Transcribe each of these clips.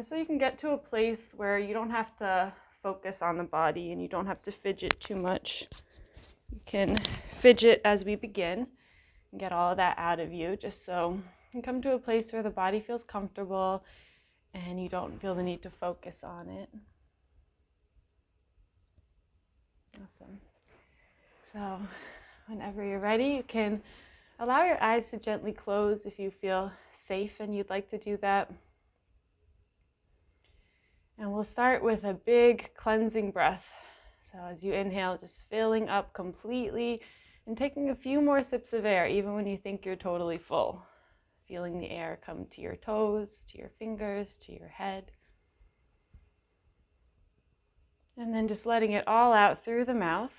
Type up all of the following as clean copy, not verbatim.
So you can get to a place where you don't have to focus on the body and you don't have to fidget too much. You can fidget as we begin and get all of that out of you, just so you come to a place where the body feels comfortable and you don't feel the need to focus on it. Awesome. So whenever you're ready, you can allow your eyes to gently close if you feel safe and you'd like to do that. And we'll start with a big cleansing breath. So as you inhale, just filling up completely and taking a few more sips of air, even when you think you're totally full. Feeling the air come to your toes, to your fingers, to your head. And then just letting it all out through the mouth,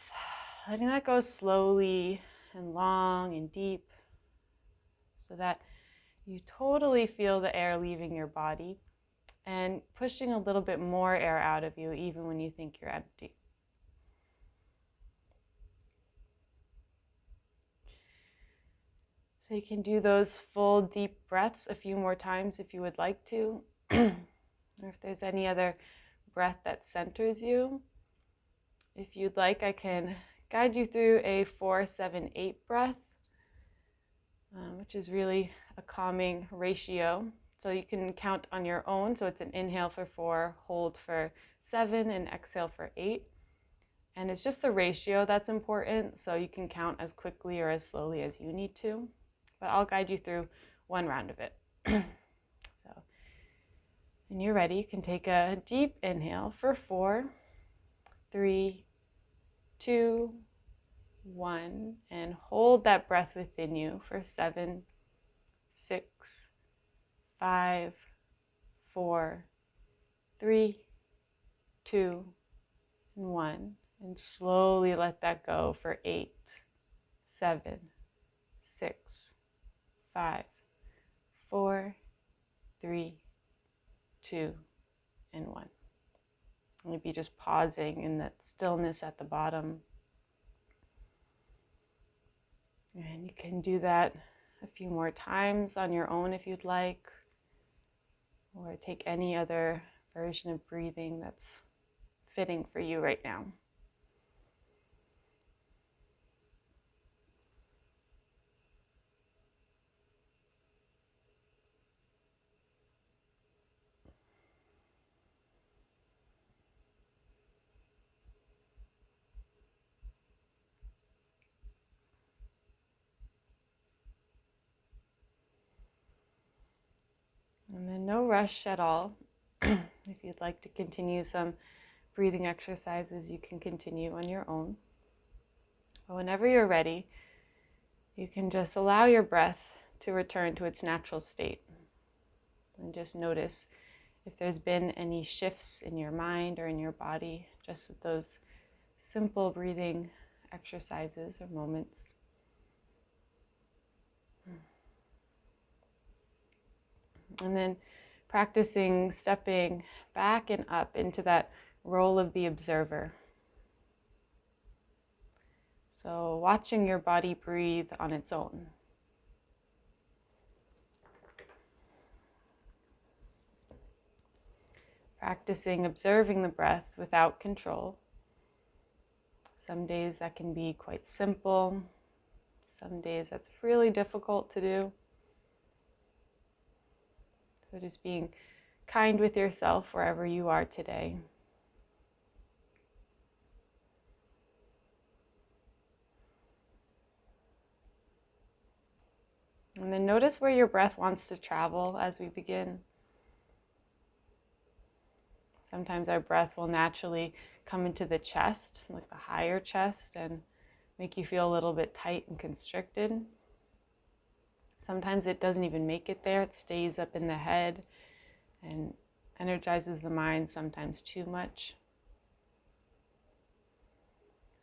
letting that go slowly and long and deep so that you totally feel the air leaving your body and pushing a little bit more air out of you even when you think you're empty. So you can do those full deep breaths a few more times if you would like to, or if there's any other breath that centers you. If you'd like, I can guide you through a 4-7-8 breath, which is really a calming ratio. So you can count on your own. So it's an inhale for 4, hold for 7, and exhale for 8. And it's just the ratio that's important. So you can count as quickly or as slowly as you need to. But I'll guide you through one round of it. So when you're ready, you can take a deep inhale for 4, 3, 2, 1, and hold that breath within you for 7, 6, 5, 4, 3, 2, and 1. And slowly let that go for 8, 7, 6, 5, 4, 3, 2, and 1. Maybe just pausing in that stillness at the bottom. And you can do that a few more times on your own if you'd like, or take any other version of breathing that's fitting for you right now. And then no rush at all. If you'd like to continue some breathing exercises, you can continue on your own. But whenever you're ready, you can just allow your breath to return to its natural state. And just notice if there's been any shifts in your mind or in your body, just with those simple breathing exercises or moments. And then practicing stepping back and up into that role of the observer. So watching your body breathe on its own. Practicing observing the breath without control. Some days that can be quite simple. Some days that's really difficult to do. So just being kind with yourself wherever you are today. And then notice where your breath wants to travel as we begin. Sometimes our breath will naturally come into the chest, like the higher chest, and make you feel a little bit tight and constricted. Sometimes it doesn't even make it there. It stays up in the head and energizes the mind sometimes too much.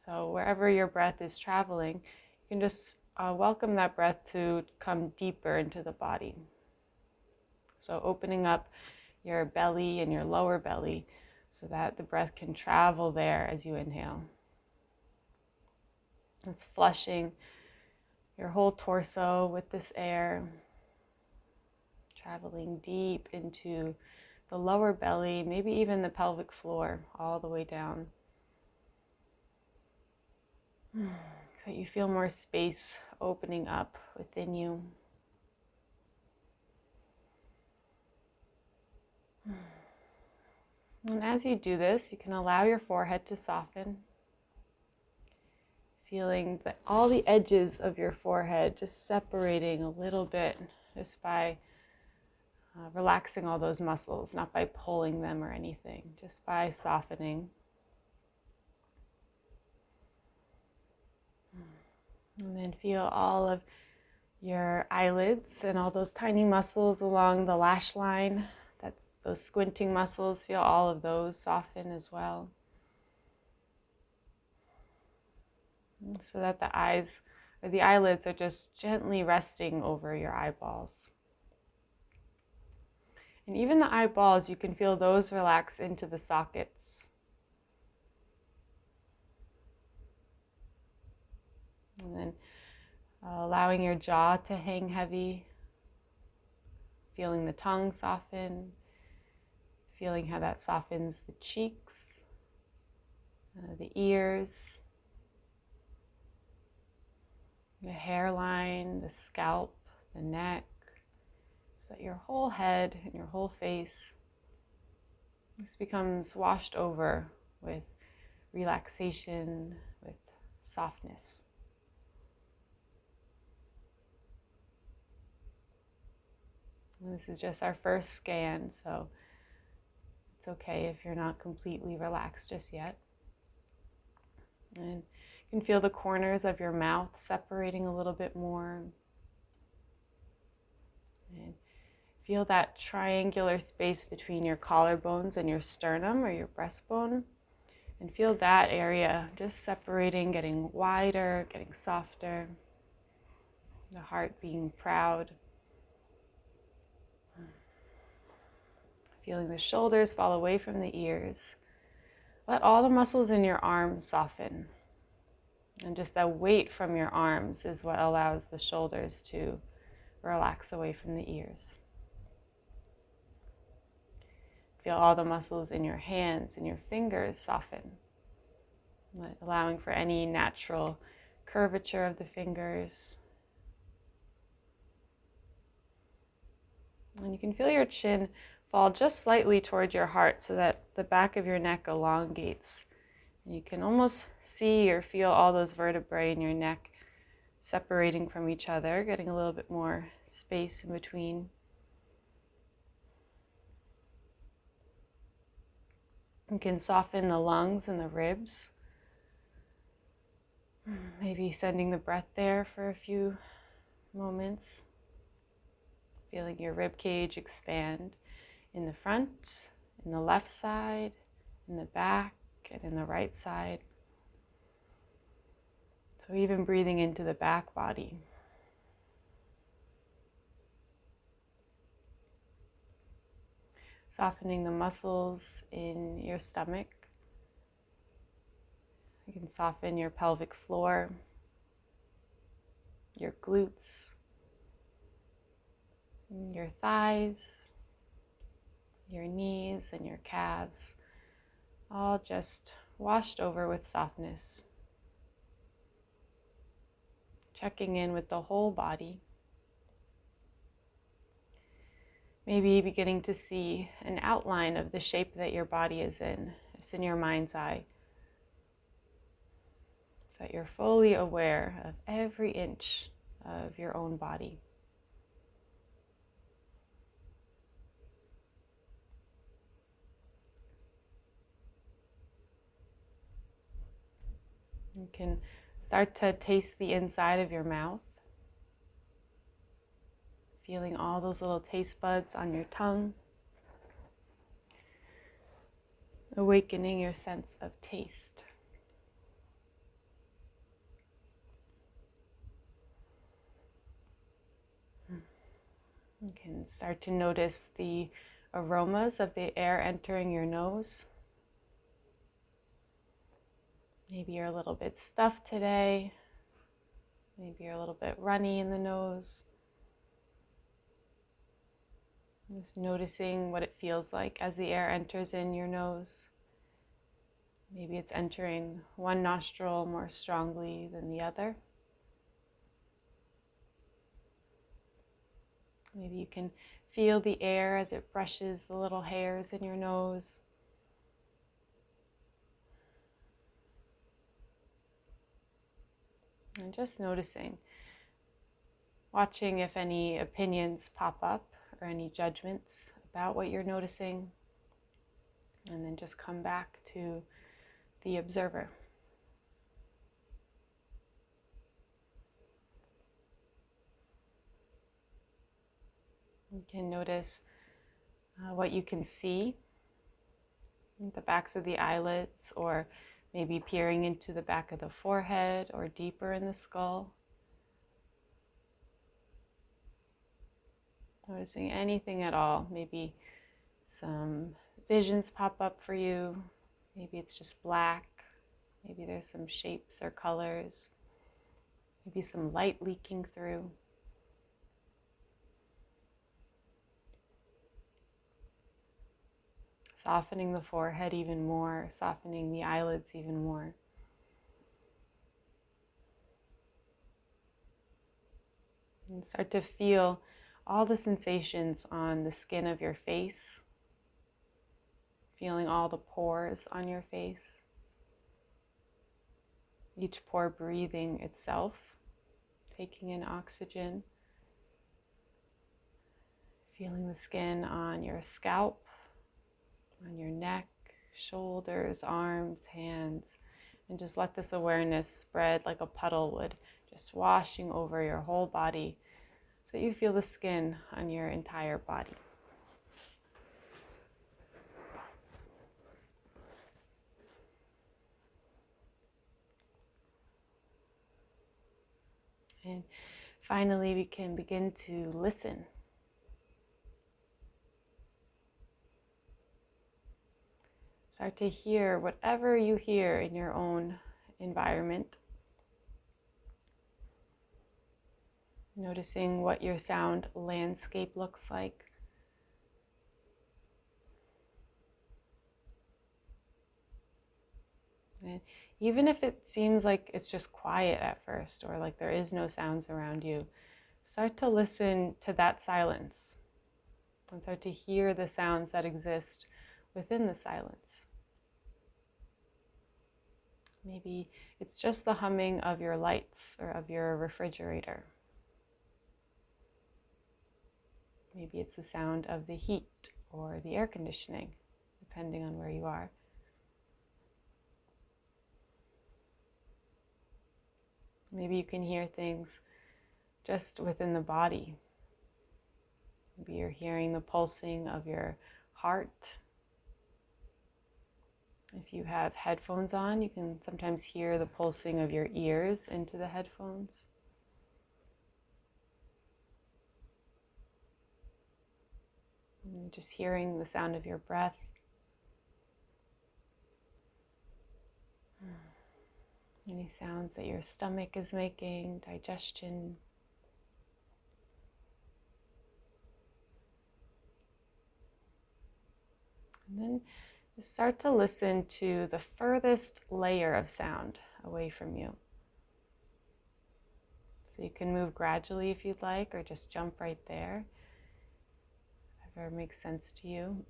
So wherever your breath is traveling, you can just welcome that breath to come deeper into the body. So opening up your belly and your lower belly so that the breath can travel there as you inhale. It's flushing your whole torso with this air, traveling deep into the lower belly, maybe even the pelvic floor, all the way down. So that you feel more space opening up within you. And as you do this, you can allow your forehead to soften, feeling that all the edges of your forehead just separating a little bit just by relaxing all those muscles, not by pulling them or anything, just by softening. And then feel all of your eyelids and all those tiny muscles along the lash line. That's those squinting muscles. Feel all of those soften as well. So that the eyes or the eyelids are just gently resting over your eyeballs. And even the eyeballs, you can feel those relax into the sockets. And then allowing your jaw to hang heavy, feeling the tongue soften, feeling how that softens the cheeks, the ears, the hairline, the scalp, the neck, so that your whole head and your whole face this becomes washed over with relaxation, with softness. And this is just our first scan, so it's okay if you're not completely relaxed just yet. And you can feel the corners of your mouth separating a little bit more. And feel that triangular space between your collarbones and your sternum or your breastbone. And feel that area just separating, getting wider, getting softer. The heart being proud. Feeling the shoulders fall away from the ears. Let all the muscles in your arms soften. And just that weight from your arms is what allows the shoulders to relax away from the ears. Feel all the muscles in your hands and your fingers soften, allowing for any natural curvature of the fingers. And you can feel your chin fall just slightly toward your heart so that the back of your neck elongates. And you can almost see or feel all those vertebrae in your neck separating from each other, getting a little bit more space in between. You can soften the lungs and the ribs. Maybe sending the breath there for a few moments. Feeling your rib cage expand in the front, in the left side, in the back, and in the right side. So even breathing into the back body. Softening the muscles in your stomach. You can soften your pelvic floor, your glutes, your thighs, your knees and your calves, all just washed over with softness. Checking in with the whole body. Maybe beginning to see an outline of the shape that your body is in, just in your mind's eye. So that you're fully aware of every inch of your own body. You can start to taste the inside of your mouth, feeling all those little taste buds on your tongue, awakening your sense of taste. You can start to notice the aromas of the air entering your nose. Maybe you're a little bit stuffed today. Maybe you're a little bit runny in the nose. Just noticing what it feels like as the air enters in your nose. Maybe it's entering one nostril more strongly than the other. Maybe you can feel the air as it brushes the little hairs in your nose. And just noticing, watching if any opinions pop up or any judgments about what you're noticing, and then just come back to the observer. You can notice what you can see, the backs of the eyelids, or maybe peering into the back of the forehead or deeper in the skull. Noticing anything at all. Maybe some visions pop up for you. Maybe it's just black. Maybe there's some shapes or colors. Maybe some light leaking through. Softening the forehead even more, softening the eyelids even more. And start to feel all the sensations on the skin of your face, feeling all the pores on your face, each pore breathing itself, taking in oxygen, feeling the skin on your scalp, on your neck, shoulders, arms, hands, and just let this awareness spread like a puddle would, just washing over your whole body so you feel the skin on your entire body. And finally, we can begin to listen. Start to hear whatever you hear in your own environment. Noticing what your sound landscape looks like. And even if it seems like it's just quiet at first, or like there is no sounds around you, start to listen to that silence and start to hear the sounds that exist within the silence. Maybe it's just the humming of your lights or of your refrigerator. Maybe it's the sound of the heat or the air conditioning, depending on where you are. Maybe you can hear things just within the body. Maybe you're hearing the pulsing of your heart. If you have headphones on, you can sometimes hear the pulsing of your ears into the headphones. And just hearing the sound of your breath. Any sounds that your stomach is making, digestion. And then just start to listen to the furthest layer of sound away from you. So you can move gradually if you'd like, or just jump right there, whatever makes sense to you.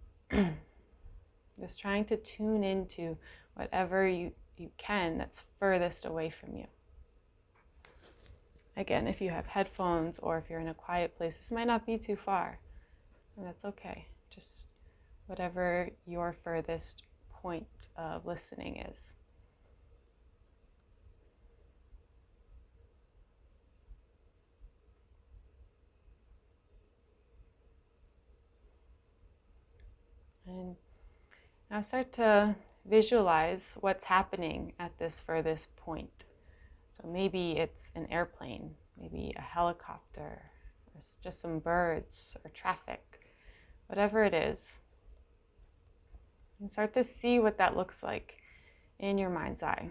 Just trying to tune into whatever you can that's furthest away from you. Again, if you have headphones or if you're in a quiet place, this might not be too far, and that's okay. Just whatever your furthest point of listening is. And now start to visualize what's happening at this furthest point. So maybe it's an airplane, maybe a helicopter, or just some birds or traffic, whatever it is. And start to see what that looks like in your mind's eye.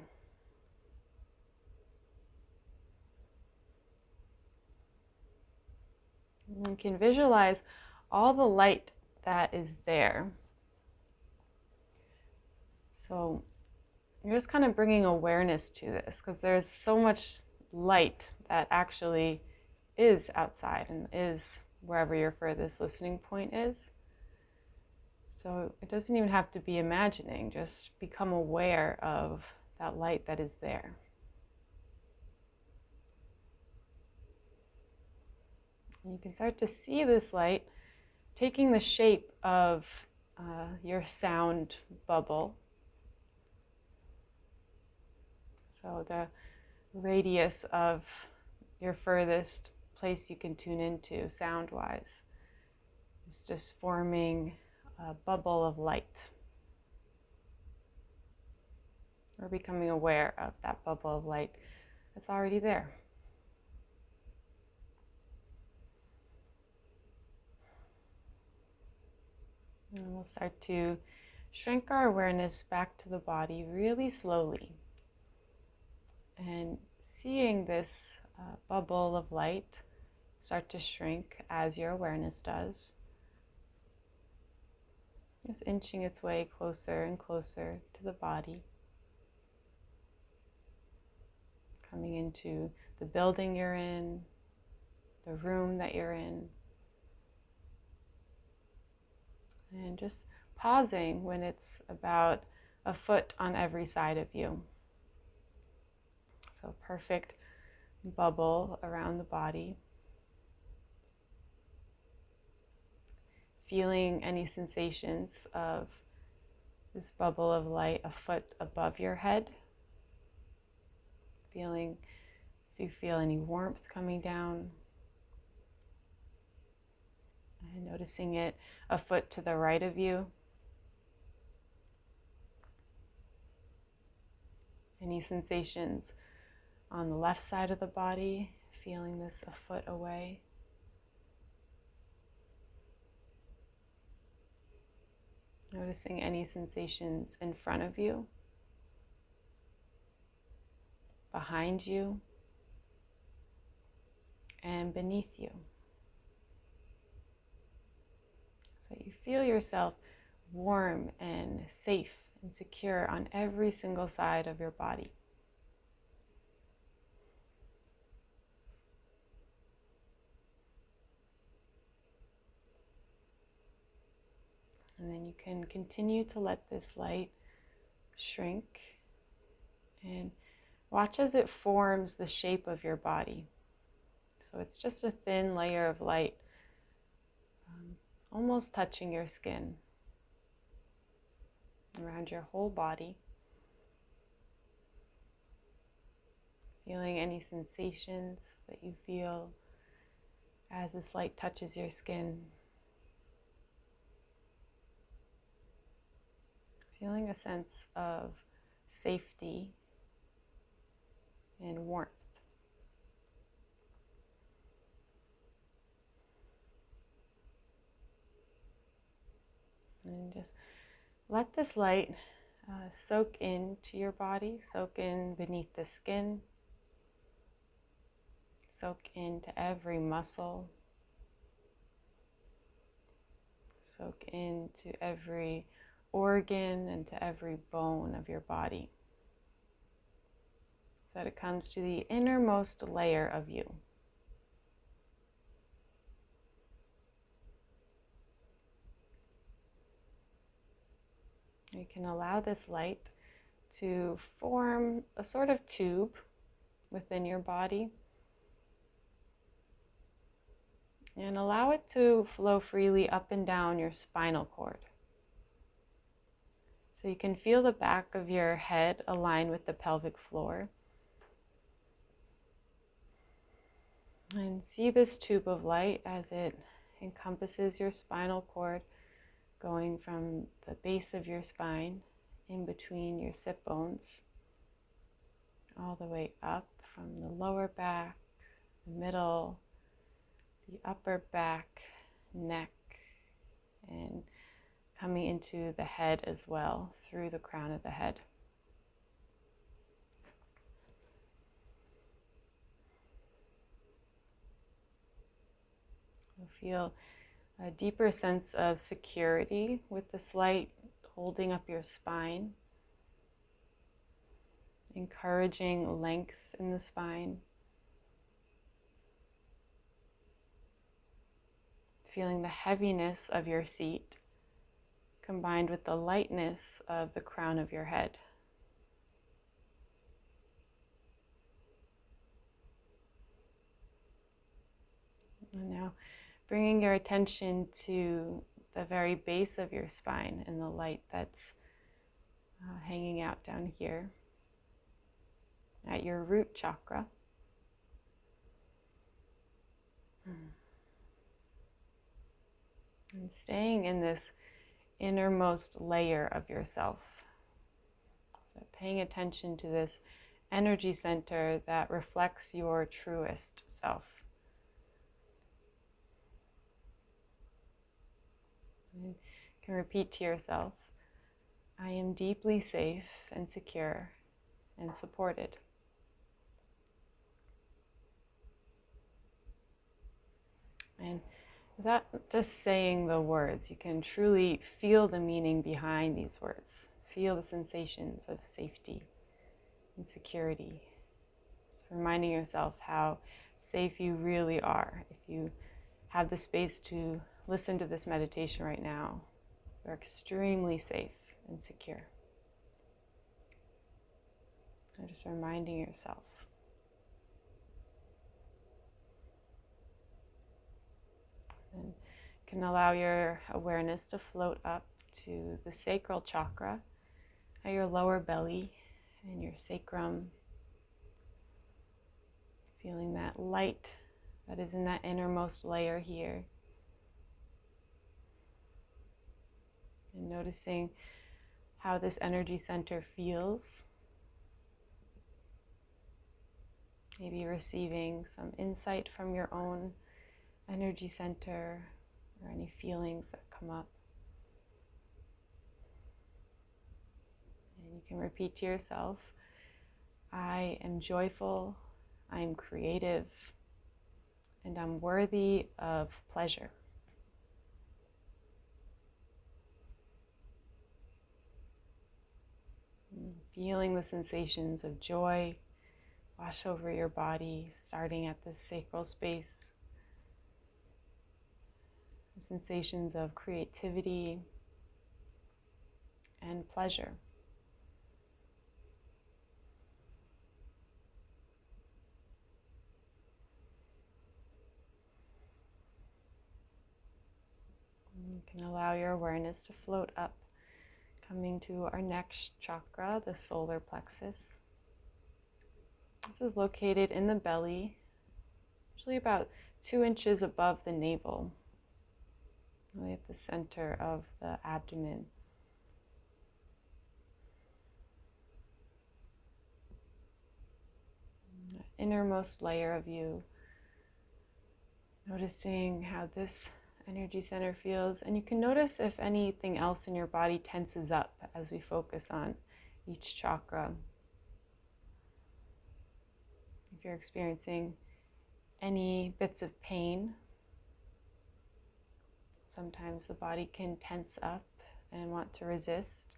And you can visualize all the light that is there. So you're just kind of bringing awareness to this, because there's so much light that actually is outside and is wherever your furthest listening point is. So it doesn't even have to be imagining, just become aware of that light that is there. And you can start to see this light taking the shape of your sound bubble. So the radius of your furthest place you can tune into sound-wise is just forming a bubble of light. Or becoming aware of that bubble of light that's already there. And we'll start to shrink our awareness back to the body really slowly. And seeing this bubble of light start to shrink as your awareness does. Just inching its way closer and closer to the body. Coming into the building you're in, the room that you're in. And just pausing when it's about a foot on every side of you. So perfect bubble around the body. Feeling any sensations of this bubble of light a foot above your head. Feeling if you feel any warmth coming down. And noticing it a foot to the right of you. Any sensations on the left side of the body, feeling this a foot away. Noticing any sensations in front of you, behind you, and beneath you. So you feel yourself warm and safe and secure on every single side of your body. And then you can continue to let this light shrink and watch as it forms the shape of your body. So it's just a thin layer of light, almost touching your skin, around your whole body. Feeling any sensations that you feel as this light touches your skin. Feeling a sense of safety and warmth. And just let this light soak into your body, soak in beneath the skin, soak into every muscle, soak into every organ and to every bone of your body, so that it comes to the innermost layer of you. You can allow this light to form a sort of tube within your body and allow it to flow freely up and down your spinal cord. So you can feel the back of your head align with the pelvic floor. And see this tube of light as it encompasses your spinal cord, going from the base of your spine, in between your sit bones, all the way up from the lower back, the middle, the upper back, neck, and coming into the head as well, through the crown of the head. You'll feel a deeper sense of security with this light holding up your spine, encouraging length in the spine, feeling the heaviness of your seat combined with the lightness of the crown of your head. And now bringing your attention to the very base of your spine and the light that's hanging out down here at your root chakra. And staying in this innermost layer of yourself. So paying attention to this energy center that reflects your truest self. You can repeat to yourself, I am deeply safe and secure and supported. And without just saying the words, you can truly feel the meaning behind these words. Feel the sensations of safety and security. Just reminding yourself how safe you really are. If you have the space to listen to this meditation right now, you're extremely safe and secure. So just reminding yourself. And you can allow your awareness to float up to the sacral chakra at your lower belly and your sacrum. Feeling that light that is in that innermost layer here. And noticing how this energy center feels. Maybe receiving some insight from your own energy center or any feelings that come up. And you can repeat to yourself, I am joyful, I am creative, and I'm worthy of pleasure. And feeling the sensations of joy wash over your body, starting at the sacral space. The sensations of creativity and pleasure. And you can allow your awareness to float up, coming to our next chakra, the solar plexus. This is located in the belly, usually about 2 inches above the navel, really at the center of the abdomen. The innermost layer of you, noticing how this energy center feels, and you can notice if anything else in your body tenses up as we focus on each chakra. If you're experiencing any bits of pain, sometimes the body can tense up and want to resist.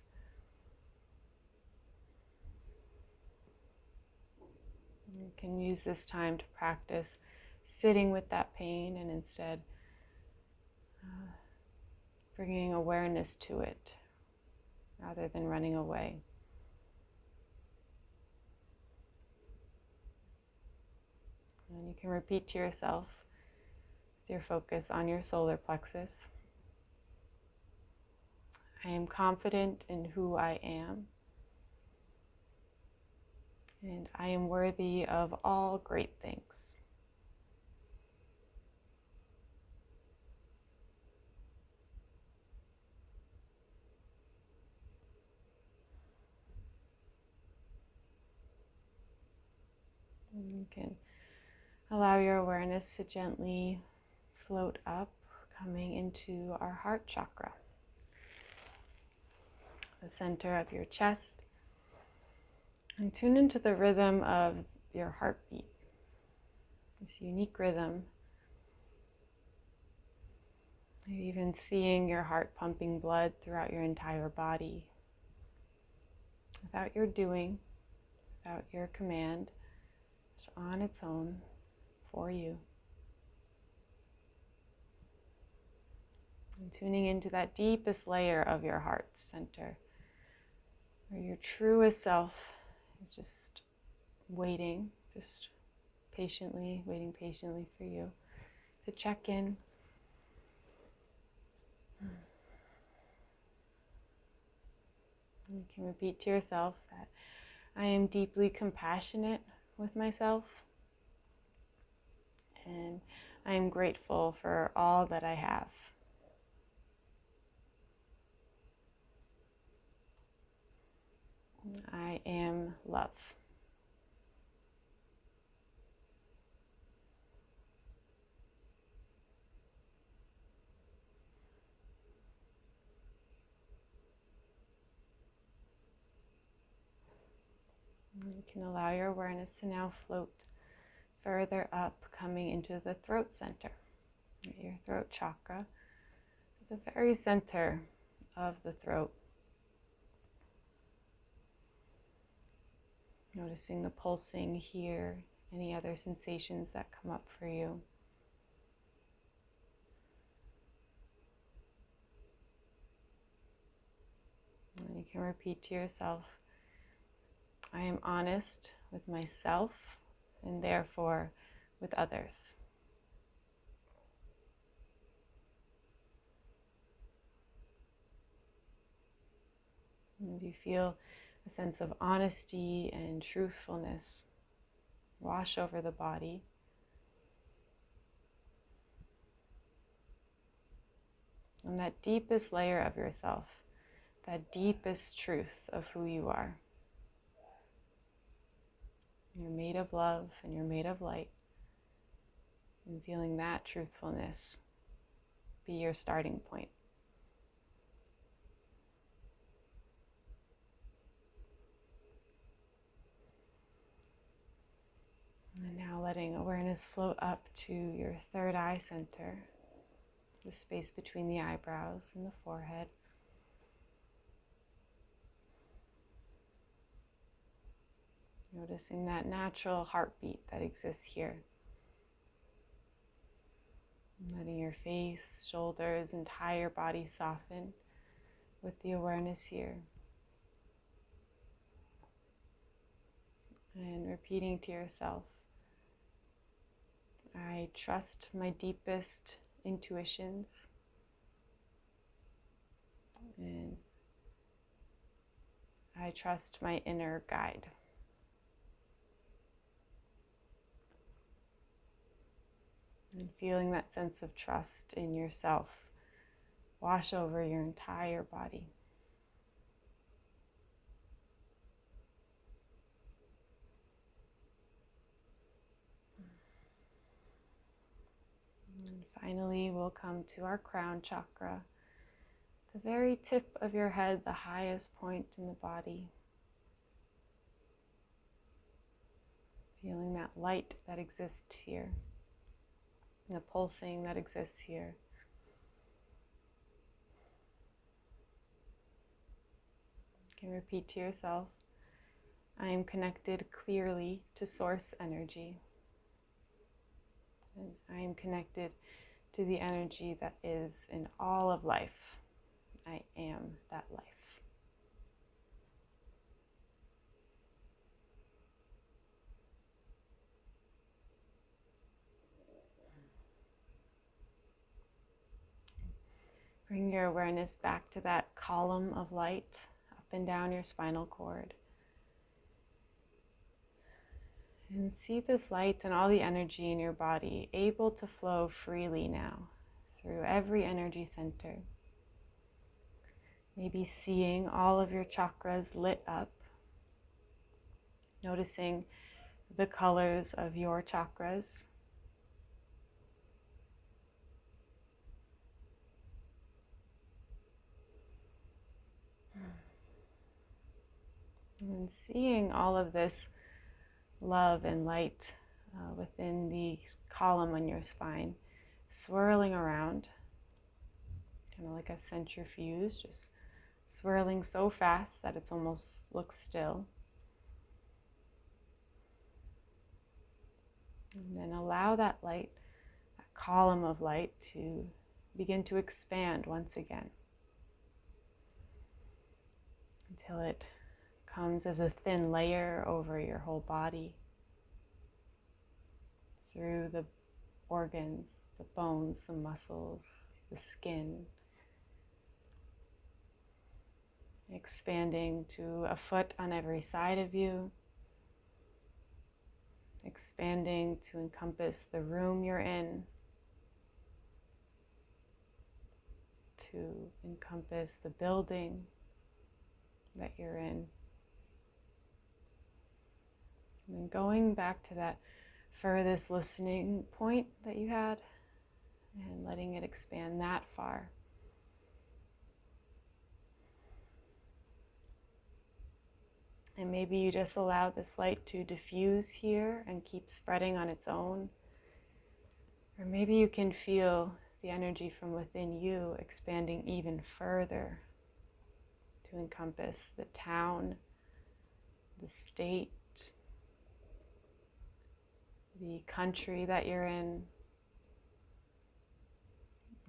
You can use this time to practice sitting with that pain and instead bringing awareness to it rather than running away. And you can repeat to yourself with your focus on your solar plexus. I am confident in who I am, and I am worthy of all great things. And you can allow your awareness to gently float up, coming into our heart chakra, the center of your chest, and tune into the rhythm of your heartbeat, this unique rhythm. Maybe even seeing your heart pumping blood throughout your entire body without your doing, without your command. It's on its own for you. And tuning into that deepest layer of your heart center, where your truest self is just waiting, just waiting patiently for you to check in. You can repeat to yourself that I am deeply compassionate with myself, and I am grateful for all that I have. I am love. You can allow your awareness to now float further up, coming into the throat center, your throat chakra, the very center of the throat. Noticing the pulsing here, any other sensations that come up for you. And you can repeat to yourself, I am honest with myself and therefore with others. And you feel a sense of honesty and truthfulness wash over the body. And that deepest layer of yourself, that deepest truth of who you are. You're made of love and you're made of light. And feeling that truthfulness be your starting point. And now letting awareness float up to your third eye center, the space between the eyebrows and the forehead. Noticing that natural heartbeat that exists here. Letting your face, shoulders, entire body soften with the awareness here. And repeating to yourself, I trust my deepest intuitions, and I trust my inner guide. And feeling that sense of trust in yourself wash over your entire body. And finally, we'll come to our crown chakra, the very tip of your head, the highest point in the body. Feeling that light that exists here, the pulsing that exists here. You can repeat to yourself, I am connected clearly to source energy. And I am connected to the energy that is in all of life. I am that life. Bring your awareness back to that column of light up and down your spinal cord. And see this light and all the energy in your body able to flow freely now through every energy center. Maybe seeing all of your chakras lit up, noticing the colors of your chakras. And seeing all of this love and light within the column on your spine, swirling around, kind of like a centrifuge, just swirling so fast that it almost looks still. And then allow that light, that column of light, to begin to expand once again until it comes as a thin layer over your whole body, through the organs, the bones, the muscles, the skin, expanding to a foot on every side of you, expanding to encompass the room you're in, to encompass the building that you're in. And then going back to that furthest listening point that you had and letting it expand that far. And maybe you just allow this light to diffuse here and keep spreading on its own. Or maybe you can feel the energy from within you expanding even further to encompass the town, the state, the country that you're in,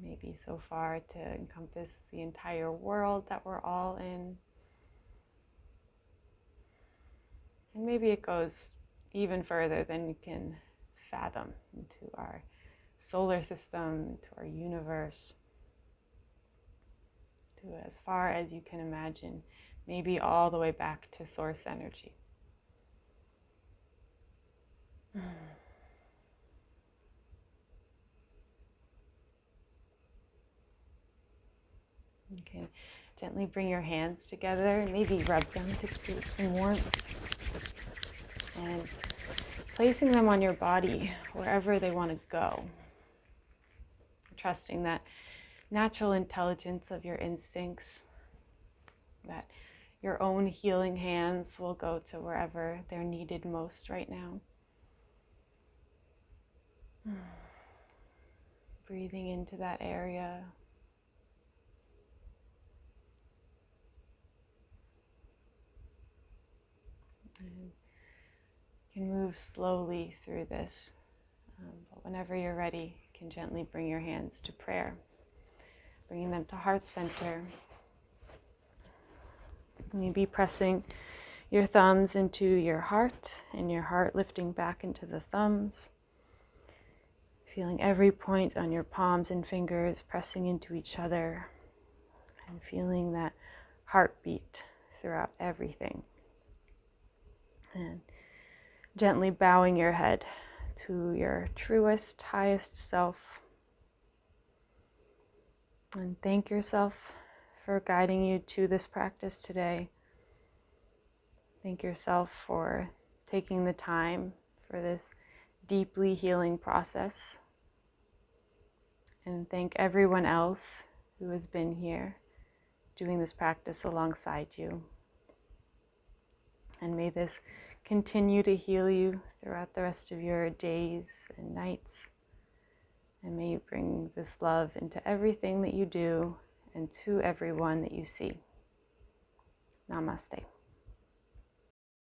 maybe so far to encompass the entire world that we're all in. And maybe it goes even further than you can fathom, into our solar system, to our universe, to as far as you can imagine, maybe all the way back to source energy. Okay, gently bring your hands together and maybe rub them to create some warmth. And placing them on your body wherever they want to go. Trusting that natural intelligence of your instincts, that your own healing hands will go to wherever they're needed most right now. Breathing into that area. And you can move slowly through this, but whenever you're ready, you can gently bring your hands to prayer, bringing them to heart center. Maybe pressing your thumbs into your heart and your heart lifting back into the thumbs. Feeling every point on your palms and fingers pressing into each other and feeling that heartbeat throughout everything. And gently bowing your head to your truest, highest self. And thank yourself for guiding you to this practice today. Thank yourself for taking the time for this deeply healing process. And thank everyone else who has been here doing this practice alongside you. And may this continue to heal you throughout the rest of your days and nights. And may you bring this love into everything that you do and to everyone that you see. Namaste.